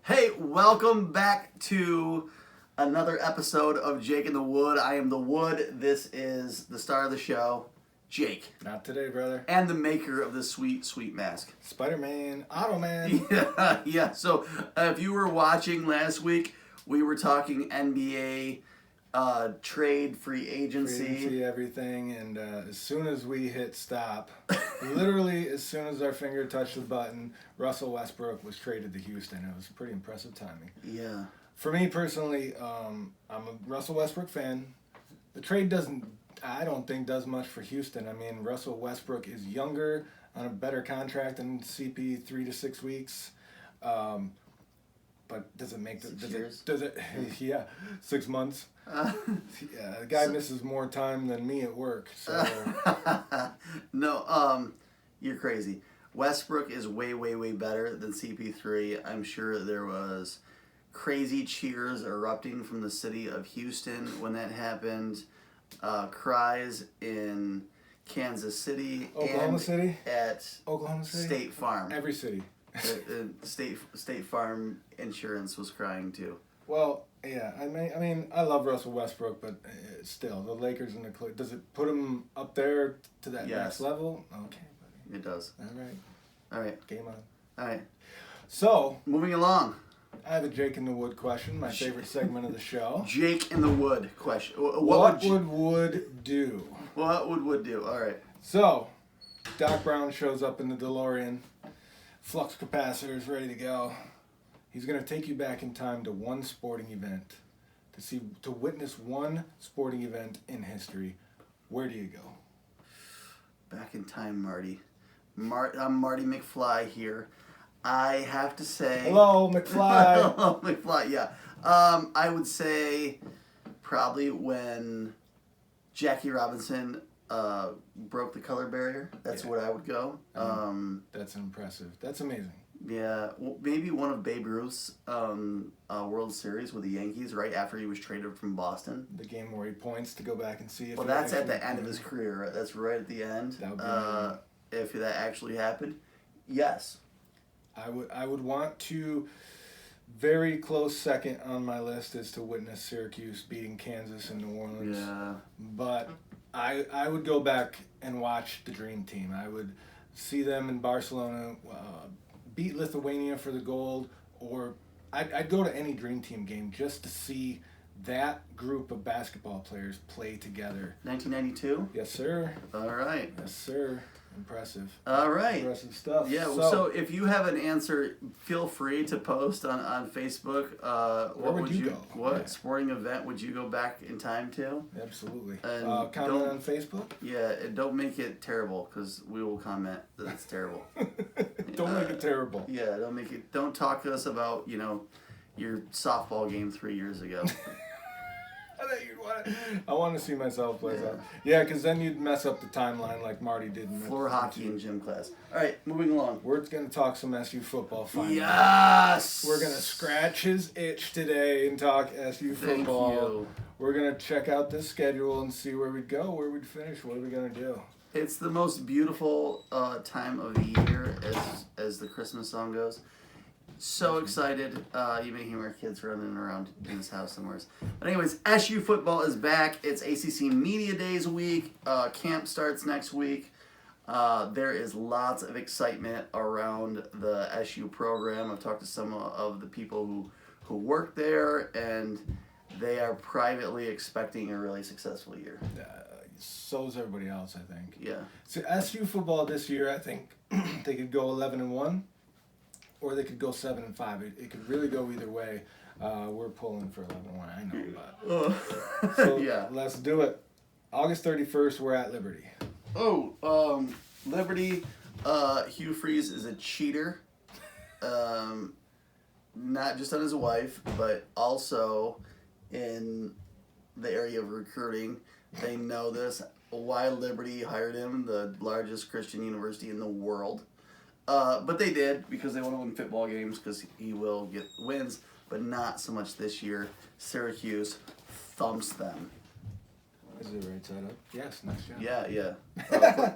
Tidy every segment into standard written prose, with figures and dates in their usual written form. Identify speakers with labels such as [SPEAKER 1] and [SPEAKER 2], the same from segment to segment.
[SPEAKER 1] Hey, welcome back to another episode of Jake in the Wood. I am the Wood. This is the star of the show, Jake,
[SPEAKER 2] Not today, brother.
[SPEAKER 1] and the maker of this sweet, sweet mask.
[SPEAKER 2] Spider-Man, Automan.
[SPEAKER 1] Yeah. So if you were watching last week, we were talking NBA trade, free agency.
[SPEAKER 2] See everything, and as soon as we hit stop, literally as soon as our finger touched the button, Russell Westbrook was traded to Houston. It was pretty impressive timing.
[SPEAKER 1] Yeah.
[SPEAKER 2] For me personally, I'm a Russell Westbrook fan. The trade I don't think does much for Houston. I mean, Russell Westbrook is younger on a better contract than CP 3 to 6 weeks. But does it make the
[SPEAKER 1] 6 years?
[SPEAKER 2] Does it? Yeah, 6 months. Yeah, the guy misses more time than me at work. So
[SPEAKER 1] No, you're crazy. Westbrook is way, way, way better than CP3. I'm sure there was crazy cheers erupting from the city of Houston when that happened. Cries in Kansas City
[SPEAKER 2] Oklahoma
[SPEAKER 1] and
[SPEAKER 2] City,
[SPEAKER 1] at
[SPEAKER 2] Oklahoma City,
[SPEAKER 1] State Farm.
[SPEAKER 2] every city.
[SPEAKER 1] State Farm Insurance was crying too.
[SPEAKER 2] Well, yeah, I mean, I love Russell Westbrook, but still, the Lakers and the does it put him up there to that
[SPEAKER 1] Yes.
[SPEAKER 2] next level? Okay, buddy.
[SPEAKER 1] It does.
[SPEAKER 2] All
[SPEAKER 1] All right.
[SPEAKER 2] game on.
[SPEAKER 1] All right.
[SPEAKER 2] So,
[SPEAKER 1] Moving along.
[SPEAKER 2] I have a Jake in the Wood question, my favorite segment of the show.
[SPEAKER 1] Jake in the Wood question.
[SPEAKER 2] What would Wood do?
[SPEAKER 1] What would Wood do? All right.
[SPEAKER 2] So, Doc Brown shows up in the DeLorean, flux capacitors ready to go. He's going to take you back in time to one sporting event, to witness one sporting event in history. Where do you go?
[SPEAKER 1] Back in time, Marty. I'm Marty McFly here. I have to say.
[SPEAKER 2] Hello, McFly.
[SPEAKER 1] Hello, McFly. Yeah. I would say probably when Jackie Robinson broke the color barrier. That's
[SPEAKER 2] Yeah.
[SPEAKER 1] what I would go.
[SPEAKER 2] That's impressive. That's amazing.
[SPEAKER 1] Yeah, maybe one of Babe Ruth's World Series with the Yankees right after he was traded from Boston.
[SPEAKER 2] The game where he points to go back and see if.
[SPEAKER 1] Well,
[SPEAKER 2] he
[SPEAKER 1] that's at
[SPEAKER 2] actually
[SPEAKER 1] the end of
[SPEAKER 2] did.
[SPEAKER 1] his career. Right? That's right at the end.
[SPEAKER 2] That would be amazing.
[SPEAKER 1] If that actually happened, yes.
[SPEAKER 2] I would want to. Very close second on my list is to witness Syracuse beating Kansas and New Orleans.
[SPEAKER 1] Yeah.
[SPEAKER 2] But I would go back and watch the Dream Team. I would see them in Barcelona beat Lithuania for the gold, or I'd go to any Dream Team game just to see that group of basketball players play together.
[SPEAKER 1] 1992.
[SPEAKER 2] Yes, sir.
[SPEAKER 1] All right.
[SPEAKER 2] Yes, sir. Impressive.
[SPEAKER 1] All right.
[SPEAKER 2] Impressive stuff.
[SPEAKER 1] Yeah. So if you have an answer, feel free to post on Facebook.
[SPEAKER 2] Where would you go?
[SPEAKER 1] What
[SPEAKER 2] Yeah.
[SPEAKER 1] sporting event would you go back in time to?
[SPEAKER 2] Absolutely.
[SPEAKER 1] And
[SPEAKER 2] Comment
[SPEAKER 1] don't-
[SPEAKER 2] on Facebook.
[SPEAKER 1] Yeah. And don't make it terrible because we will comment that it's terrible.
[SPEAKER 2] Don't make it terrible.
[SPEAKER 1] Yeah. Don't make it. Don't talk to us about your softball game 3 years ago.
[SPEAKER 2] I want to see myself play that. Yeah, because then you'd mess up the timeline like Marty did in
[SPEAKER 1] Floor hockey in gym class. All right. Moving along.
[SPEAKER 2] We're going to talk some SU football finally.
[SPEAKER 1] Yes.
[SPEAKER 2] We're going to scratch his itch today and talk SU
[SPEAKER 1] Thank
[SPEAKER 2] football.
[SPEAKER 1] you.
[SPEAKER 2] We're going to check out the schedule and see where we'd go, where we'd finish, what are we going to do.
[SPEAKER 1] It's the most beautiful time of the year, as the Christmas song goes. So excited! You may hear our kids running around in this house somewhere. But anyways, SU football is back. It's ACC Media Days week. Camp starts next week. There is lots of excitement around the SU program. I've talked to some of the people who work there, and they are privately expecting a really successful year.
[SPEAKER 2] So is everybody else, I think.
[SPEAKER 1] Yeah.
[SPEAKER 2] So SU football this year, I think they could go 11-1. Or they could go 7-5. It could really go either way. We're pulling for 11-1. I know, but so
[SPEAKER 1] Yeah.
[SPEAKER 2] let's do it. August 31st, we're at Liberty.
[SPEAKER 1] Liberty. Hugh Freeze is a cheater. Not just on his wife, but also in the area of recruiting. They know this. Why Liberty hired him, the largest Christian university in the world. But they did because they want to win football games because he will get wins, but not so much this year. Syracuse thumps them.
[SPEAKER 2] Is it right side up? Yes, nice job.
[SPEAKER 1] Yeah.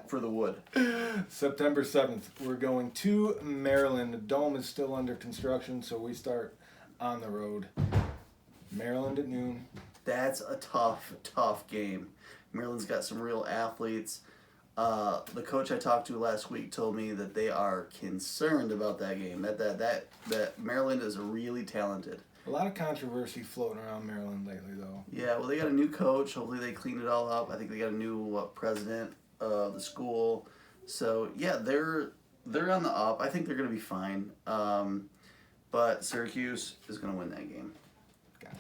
[SPEAKER 1] For the wood.
[SPEAKER 2] September 7th, we're going to Maryland. The Dome is still under construction, so we start on the road. Maryland at noon.
[SPEAKER 1] That's a tough game. Maryland's got some real athletes. The coach I talked to last week told me that they are concerned about that game. That Maryland is really talented.
[SPEAKER 2] A lot of controversy floating around Maryland lately, though.
[SPEAKER 1] Yeah, well, they got a new coach. Hopefully, they clean it all up. I think they got a new president of the school. So yeah, they're on the up. I think they're gonna be fine. But Syracuse is gonna win that game.
[SPEAKER 2] Gotcha.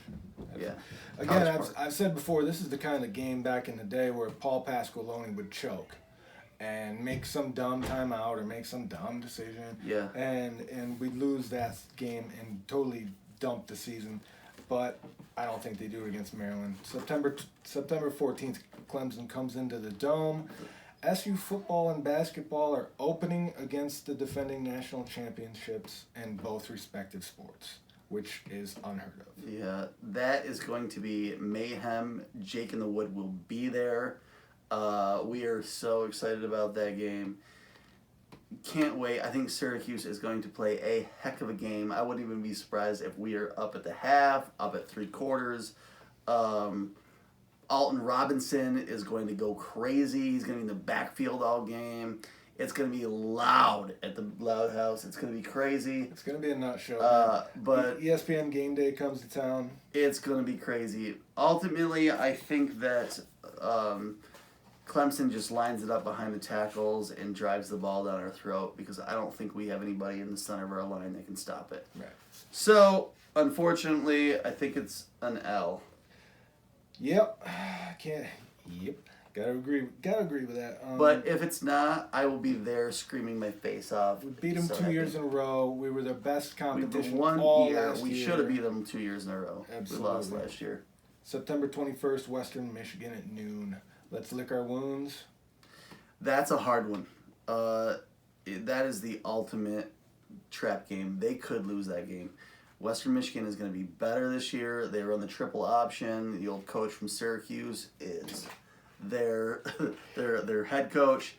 [SPEAKER 1] Yeah.
[SPEAKER 2] Again, I've said before, this is the kind of game back in the day where Paul Pasqualoni would choke and make some dumb timeout or make some dumb decision.
[SPEAKER 1] Yeah.
[SPEAKER 2] And we'd lose that game and totally dump the season. But I don't think they do it against Maryland. September 14th, Clemson comes into the Dome. SU football and basketball are opening against the defending national championships in both respective sports, which is unheard of.
[SPEAKER 1] Yeah, that is going to be mayhem. Jake in the Wood will be there. We are so excited about that game. Can't wait. I think Syracuse is going to play a heck of a game. I wouldn't even be surprised if we are up at the half, up at 3/4. Alton Robinson is going to go crazy. He's going to be in the backfield all game. It's going to be loud at the Loud House. It's going to be crazy.
[SPEAKER 2] It's going to be a nut show.
[SPEAKER 1] But
[SPEAKER 2] ESPN Game Day comes to town.
[SPEAKER 1] It's going to be crazy. Ultimately, I think that Clemson just lines it up behind the tackles and drives the ball down our throat because I don't think we have anybody in the center of our line that can stop it.
[SPEAKER 2] Right.
[SPEAKER 1] So, unfortunately, I think it's an L.
[SPEAKER 2] Yep. Gotta agree with that.
[SPEAKER 1] But if it's not, I will be there screaming my face off.
[SPEAKER 2] We beat them 2 years in a row. We were their best competition
[SPEAKER 1] one
[SPEAKER 2] all
[SPEAKER 1] year.
[SPEAKER 2] last
[SPEAKER 1] We
[SPEAKER 2] year.
[SPEAKER 1] should have beat them 2 years in a row.
[SPEAKER 2] Absolutely.
[SPEAKER 1] We lost last year.
[SPEAKER 2] September 21st, Western Michigan at noon. Let's lick our wounds.
[SPEAKER 1] That's a hard one. That is the ultimate trap game. They could lose that game. Western Michigan is going to be better this year. They run the triple option. The old coach from Syracuse is their head coach.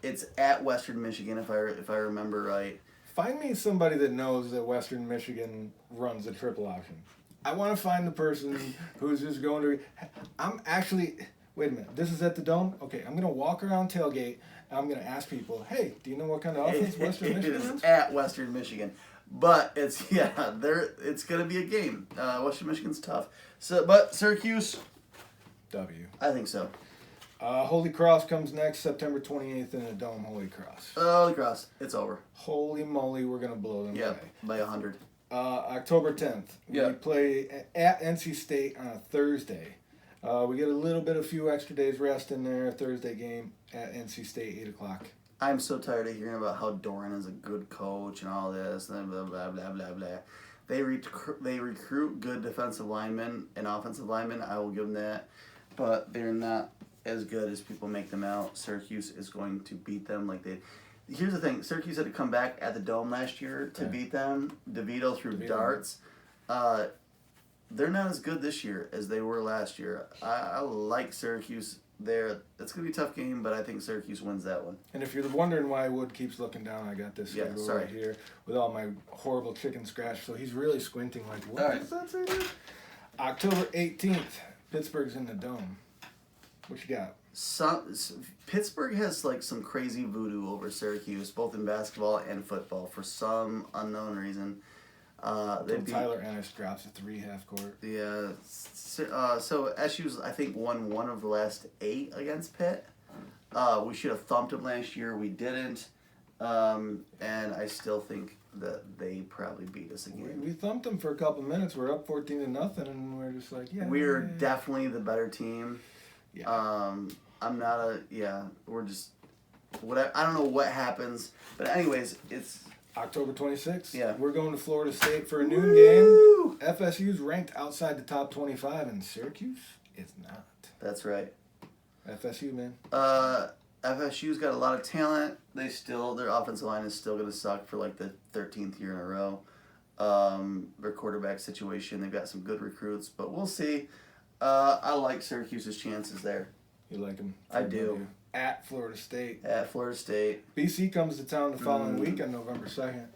[SPEAKER 1] It's at Western Michigan if I remember right.
[SPEAKER 2] Find me somebody that knows that Western Michigan runs a triple option. I want to find the person who's just going to. I'm actually. Wait a minute. This is at the Dome? Okay, I'm going to walk around tailgate and I'm going to ask people, hey, do you know what kind of offense Western Michigan
[SPEAKER 1] It is
[SPEAKER 2] runs?
[SPEAKER 1] at Western Michigan. But it's it's gonna be a game. Western Michigan's tough. But Syracuse,
[SPEAKER 2] W.
[SPEAKER 1] I think so.
[SPEAKER 2] Holy Cross comes next, September 28th in the Dome. Holy Cross.
[SPEAKER 1] Holy Cross, it's over.
[SPEAKER 2] Holy moly, we're gonna blow them
[SPEAKER 1] Yeah,
[SPEAKER 2] away.
[SPEAKER 1] by 100.
[SPEAKER 2] October 10th, we play at NC State on a Thursday. We get a few extra days rest in there. Thursday game at NC State, 8 o'clock.
[SPEAKER 1] I'm so tired of hearing about how Doran is a good coach and all this and blah blah blah blah blah. They recruit good defensive linemen and offensive linemen. I will give them that, but they're not as good as people make them out. Syracuse is going to beat them like they. Here's the thing: Syracuse had to come back at the Dome last year to beat them. DeVito threw darts. They're not as good this year as they were last year. I like Syracuse there. It's going to be a tough game, but I think Syracuse wins that one.
[SPEAKER 2] And if you're wondering why Wood keeps looking down, I got this schedule right here with all my horrible chicken scratch. So he's really squinting like, what does that say there? October 18th, Pittsburgh's in the Dome. What you got?
[SPEAKER 1] Pittsburgh has like some crazy voodoo over Syracuse, both in basketball and football, for some unknown reason.
[SPEAKER 2] Tyler Ennis drops a 3 half court.
[SPEAKER 1] Yeah. So SU's, I think, won 1 of the last 8 against Pitt. We should have thumped them last year. We didn't. And I still think that they probably beat us again.
[SPEAKER 2] We thumped them for a couple minutes. We're up 14-0, and we're just like, yeah.
[SPEAKER 1] We're definitely the better team.
[SPEAKER 2] Yeah.
[SPEAKER 1] I'm not a, we're just, whatever. I don't know what happens. But anyways, it's...
[SPEAKER 2] October 26th.
[SPEAKER 1] Yeah.
[SPEAKER 2] We're going to Florida State for a noon game. FSU's ranked outside the top 25, and Syracuse is not.
[SPEAKER 1] That's right.
[SPEAKER 2] FSU, man.
[SPEAKER 1] FSU's got a lot of talent. Their offensive line is still going to suck for like the 13th year in a row. Their quarterback situation, they've got some good recruits, but we'll see. I like Syracuse's chances there.
[SPEAKER 2] You like them?
[SPEAKER 1] I do.
[SPEAKER 2] At Florida State.
[SPEAKER 1] At Florida State.
[SPEAKER 2] BC comes to town the following week on November 2nd.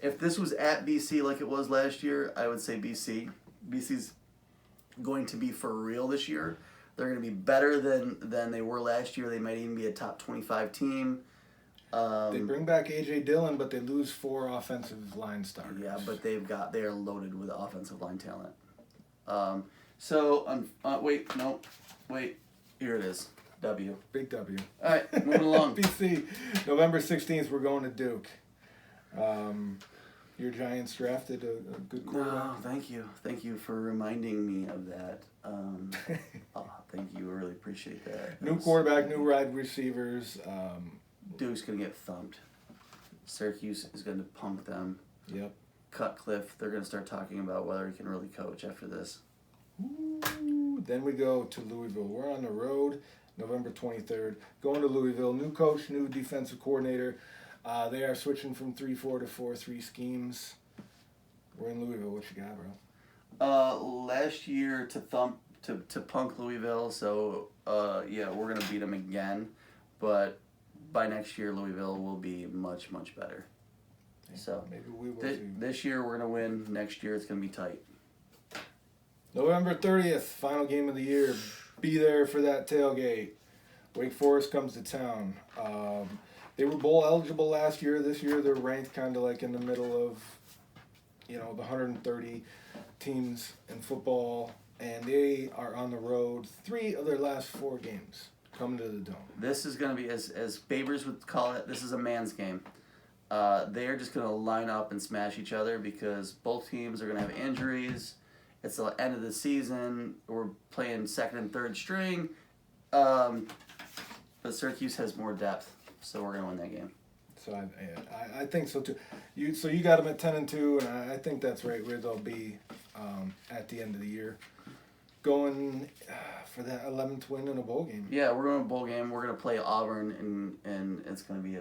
[SPEAKER 1] If this was at BC like it was last year, I would say BC. BC's going to be for real this year. They're going to be better than they were last year. They might even be a top 25 team.
[SPEAKER 2] They bring back A.J. Dillon, but they lose 4 offensive line starters.
[SPEAKER 1] Yeah, but they are loaded with offensive line talent. Wait, here it is. W.
[SPEAKER 2] Big W.
[SPEAKER 1] All right, moving along.
[SPEAKER 2] BC, November 16th, we're going to Duke. Your Giants drafted a good quarterback.
[SPEAKER 1] No, thank you. Thank you for reminding me of that. Thank you. I really appreciate that.
[SPEAKER 2] New quarterback, new wide receivers.
[SPEAKER 1] Duke's going to get thumped. Syracuse is going to punk them.
[SPEAKER 2] Yep.
[SPEAKER 1] Cutcliffe, they're going to start talking about whether he can really coach after this.
[SPEAKER 2] Ooh, then we go to Louisville. We're on the road, November 23rd. Going to Louisville. New coach, new defensive coordinator. They are switching from 3-4 to 4-3 schemes. We're in Louisville. What you got, bro?
[SPEAKER 1] Last year to punk Louisville, so yeah, we're going to beat them again. But by next year, Louisville will be much, much better. So
[SPEAKER 2] maybe we will too.
[SPEAKER 1] This year we're going to win. Next year it's going to be tight.
[SPEAKER 2] November 30th, final game of the year. Be there for that tailgate. Wake Forest comes to town. They were bowl eligible last year. This year they're ranked kind of like in the middle of, the 130 teams in football, and they are on the road 3 of their last 4 games coming to the Dome.
[SPEAKER 1] This is going to be, as Babers would call it, this is a man's game. They're just going to line up and smash each other because both teams are going to have injuries. It's the end of the season. We're playing second and third string. But Syracuse has more depth, so we're going to win that game.
[SPEAKER 2] So I think so too. You got them at 10-2, and I think that's right where they'll be at the end of the year, going for that 11th win in a bowl game.
[SPEAKER 1] Yeah, we're going to a bowl game. We're going to play Auburn, and it's going to be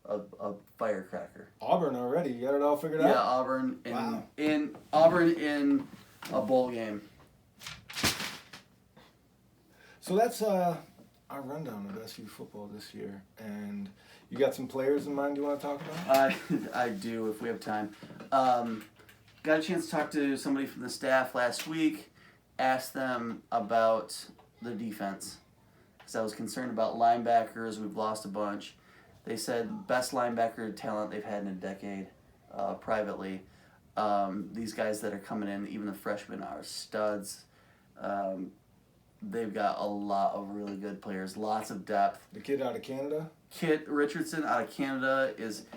[SPEAKER 1] a firecracker.
[SPEAKER 2] Auburn already? You got it all figured out?
[SPEAKER 1] Yeah, Auburn in a bowl game.
[SPEAKER 2] So that's our rundown of SU football this year. And you got some players in mind you want to talk about?
[SPEAKER 1] I do, if we have time. Got a chance to talk to somebody from the staff last week. Asked them about the defense. Because I was concerned about linebackers. We've lost a bunch. They said best linebacker talent they've had in a decade, privately. These guys that are coming in, even the freshmen, are studs. They've got a lot of really good players, lots of depth.
[SPEAKER 2] The kid out of Canada?
[SPEAKER 1] Kit Richardson out of Canada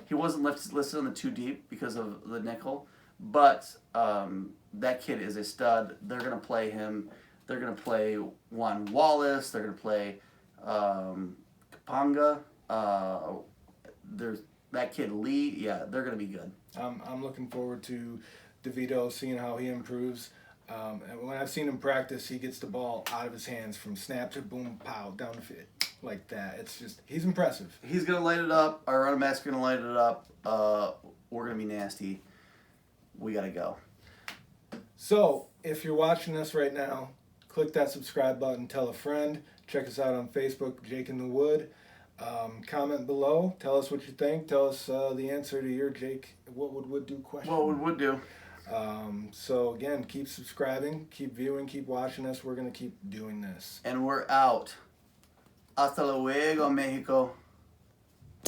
[SPEAKER 1] he wasn't listed on the 2 deep because of the nickel, but that kid is a stud. They're going to play him. They're going to play Juan Wallace. They're going to play Kapanga. There's that kid Lee. Yeah, they're going to be good.
[SPEAKER 2] I'm looking forward to DeVito, seeing how he improves. And when I've seen him practice, he gets the ball out of his hands from snap to boom, pow, down the field like that. It's just, he's impressive.
[SPEAKER 1] He's going to light it up. Our running back's going to light it up. We're going to be nasty. We got to go.
[SPEAKER 2] So, if you're watching this right now, click that subscribe button, tell a friend. Check us out on Facebook, Jake in the Wood. Comment below. Tell us what you think. Tell us the answer to your Jake, what would Wood do question.
[SPEAKER 1] What would Wood do?
[SPEAKER 2] So again, keep subscribing, keep viewing, keep watching us. We're going to keep doing this.
[SPEAKER 1] And we're out. Hasta luego, Mexico.